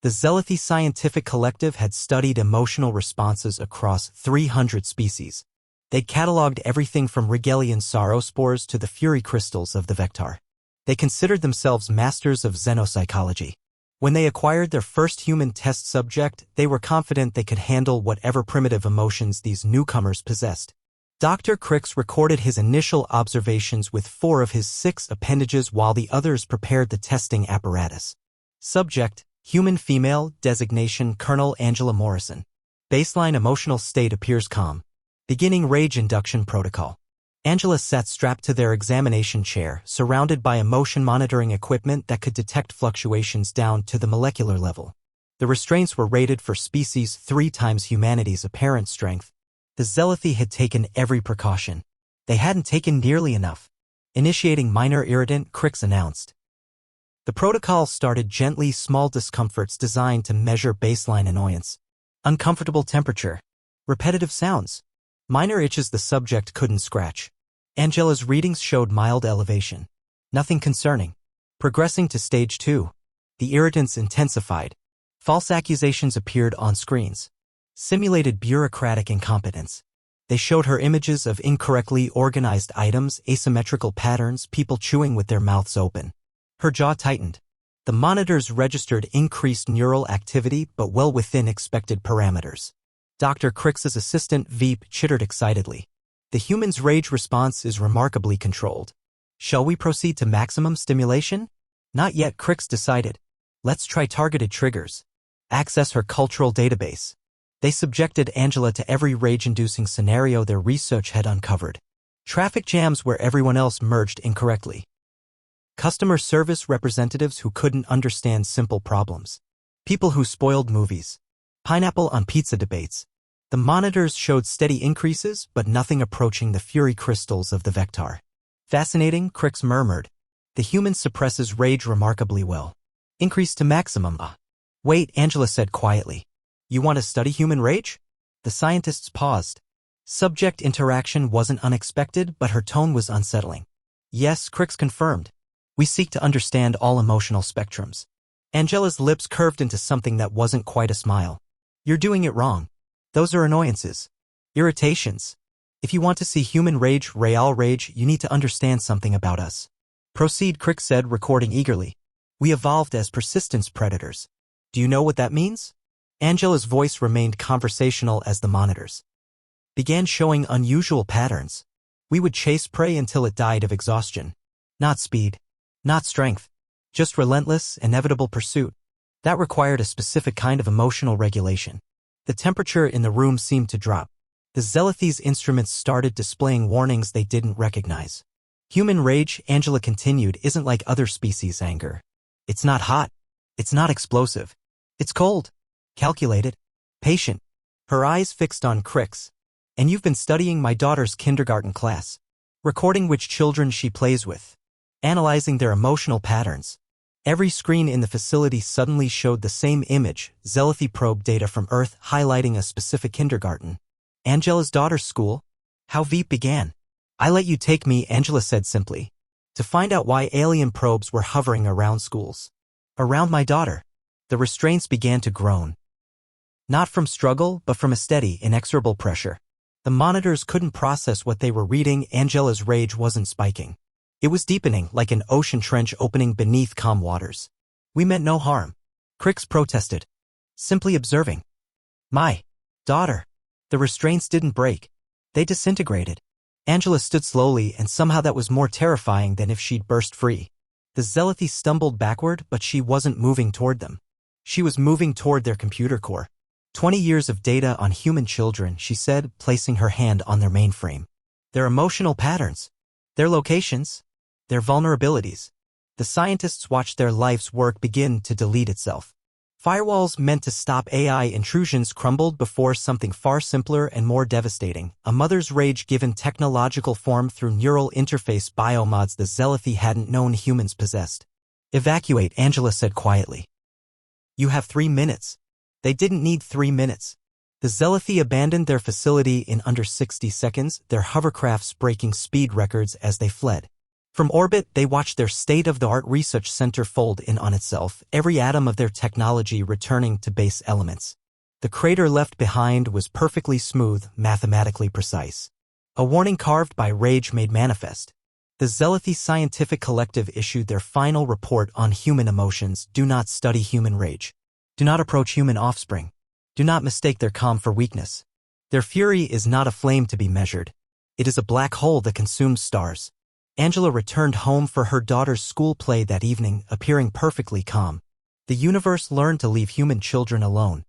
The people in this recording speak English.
The Zealothy Scientific Collective had studied emotional responses across 300 species. They cataloged everything from Rigelian sorrow spores to the fury crystals of the Vectar. They considered themselves masters of xenopsychology. When they acquired their first human test subject, they were confident they could handle whatever primitive emotions these newcomers possessed. Dr. Crix recorded his initial observations with 4 of his 6 appendages while the others prepared the testing apparatus. Subject: human female, designation Colonel Angela Morrison. Baseline emotional state appears calm. Beginning rage induction protocol. Angela sat strapped to their examination chair, surrounded by emotion monitoring equipment that could detect fluctuations down to the molecular level. The restraints were rated for species 3 times humanity's apparent strength. The Zealothy had taken every precaution. They hadn't taken nearly enough. Initiating minor irritant, Crix announced. The protocol started gently, small discomforts designed to measure baseline annoyance. Uncomfortable temperature. Repetitive sounds. Minor itches the subject couldn't scratch. Angela's readings showed mild elevation. Nothing concerning. Progressing to stage 2. The irritants intensified. False accusations appeared on screens. Simulated bureaucratic incompetence. They showed her images of incorrectly organized items, asymmetrical patterns, people chewing with their mouths open. Her jaw tightened. The monitors registered increased neural activity but well within expected parameters. Dr. Crix's assistant, Veep, chittered excitedly. The human's rage response is remarkably controlled. Shall we proceed to maximum stimulation? Not yet, Crix decided. Let's try targeted triggers. Access her cultural database. They subjected Angela to every rage-inducing scenario their research had uncovered. Traffic jams where everyone else merged incorrectly. Customer service representatives who couldn't understand simple problems. People who spoiled movies. Pineapple on pizza debates. The monitors showed steady increases, but nothing approaching the fury crystals of the Vectar. Fascinating, Crix murmured. The human suppresses rage remarkably well. Increase to maximum. Wait, Angela said quietly. You want to study human rage? The scientists paused. Subject interaction wasn't unexpected, but her tone was unsettling. Yes, Crix confirmed. We seek to understand all emotional spectrums. Angela's lips curved into something that wasn't quite a smile. You're doing it wrong. Those are annoyances. Irritations. If you want to see human rage, real rage, you need to understand something about us. Proceed, Crix said, recording eagerly. We evolved as persistence predators. Do you know what that means? Angela's voice remained conversational as the monitors began showing unusual patterns. We would chase prey until it died of exhaustion. Not speed. Not strength. Just relentless, inevitable pursuit. That required a specific kind of emotional regulation. The temperature in the room seemed to drop. The Zealothy's instruments started displaying warnings they didn't recognize. Human rage, Angela continued, isn't like other species' anger. It's not hot. It's not explosive. It's cold. Calculated. Patient. Her eyes fixed on Crix. And you've been studying my daughter's kindergarten class. Recording which children she plays with. Analyzing their emotional patterns. Every screen in the facility suddenly showed the same image, Zealothy probe data from Earth highlighting a specific kindergarten. Angela's daughter's school? How Veep began. I let you take me, Angela said simply. To find out why alien probes were hovering around schools. Around my daughter. The restraints began to groan. Not from struggle, but from a steady, inexorable pressure. The monitors couldn't process what they were reading. Angela's rage wasn't spiking. It was deepening, like an ocean trench opening beneath calm waters. We meant no harm. Crix protested. Simply observing. My daughter. The restraints didn't break. They disintegrated. Angela stood slowly, and somehow that was more terrifying than if she'd burst free. The Zealothy stumbled backward, but she wasn't moving toward them. She was moving toward their computer core. 20 years of data on human children, she said, placing her hand on their mainframe. Their emotional patterns. Their locations. Their vulnerabilities. The scientists watched their life's work begin to delete itself. Firewalls meant to stop AI intrusions crumbled before something far simpler and more devastating, a mother's rage given technological form through neural interface biomods the Zealothy hadn't known humans possessed. Evacuate, Angela said quietly. You have 3 minutes. They didn't need 3 minutes. The Zealothy abandoned their facility in under 60 seconds, their hovercrafts breaking speed records as they fled. From orbit, they watched their state-of-the-art research center fold in on itself, every atom of their technology returning to base elements. The crater left behind was perfectly smooth, mathematically precise. A warning carved by rage made manifest. The Zealoty Scientific Collective issued their final report on human emotions. Do not study human rage. Do not approach human offspring. Do not mistake their calm for weakness. Their fury is not a flame to be measured. It is a black hole that consumes stars. Angela returned home for her daughter's school play that evening, appearing perfectly calm. The universe learned to leave human children alone.